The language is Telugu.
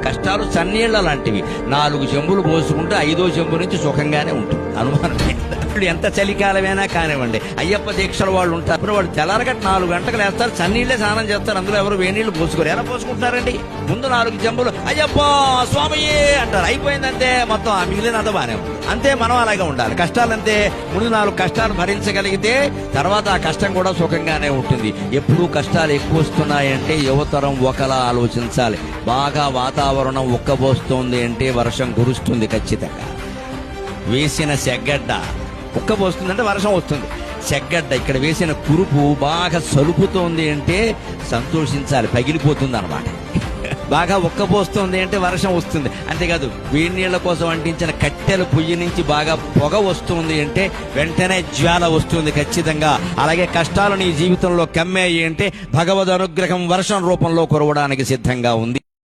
కష్టాలు చన్నీళ్ల లాంటివి. 4 చెంబులు పోసుకుంటే 5వ చెంబు నుంచి సుఖంగానే ఉంటుంది, అనుమానం లేదు. ఎంత చలికాలమైనా కానివ్వండి, అయ్యప్ప దీక్షల వాళ్ళు ఉంటారు, వాళ్ళు తెల్లారగట్ట 4 గంటలకు లేస్తారు, చన్నీళ్లే స్నానం చేస్తారు, అందులో ఎవరు వేనీళ్లు పోసుకోరు. ఎలా పోసుకుంటారండి? ముందు 4 చెంబులు అయ్యప్ప స్వామియే అంటారు, అయిపోయిందంతే, మొత్తం ఆ మిగిలినంత బానే ఉంది. అంతే, మనం అలాగే ఉండాలి. కష్టాలంతే, ముందు 4 కష్టాలు భరించగలిగితే తర్వాత ఆ కష్టం కూడా సుఖంగానే ఉంటుంది. ఎప్పుడూ కష్టాలు ఎక్కువ వస్తున్నాయంటే యువతరం ఒకలా ఆలోచించాలి. బాగా వాతావరణం ఉక్కబోస్తోంది అంటే వర్షం కురుస్తుంది ఖచ్చితంగా. వేసిన సెగ్గడ్డ ఉక్కబోస్తుందంటే వర్షం వస్తుంది. చెగ్గడ్డ ఇక్కడ వేసిన కురుపు బాగా సలుపుతోంది అంటే సంతోషించాలి, పగిలిపోతుంది అనమాట. బాగా ఉక్కబోస్తోంది అంటే వర్షం వస్తుంది. అంతేకాదు, వేడి నీళ్ల కోసం అంటించిన కట్టెల పొయ్యి నుంచి బాగా పొగ వస్తుంది అంటే వెంటనే జ్వాల వస్తుంది ఖచ్చితంగా. అలాగే కష్టాలు నీ జీవితంలో కమ్మాయి అంటే భగవద్ అనుగ్రహం వర్షం రూపంలో కురవడానికి సిద్ధంగా ఉంది.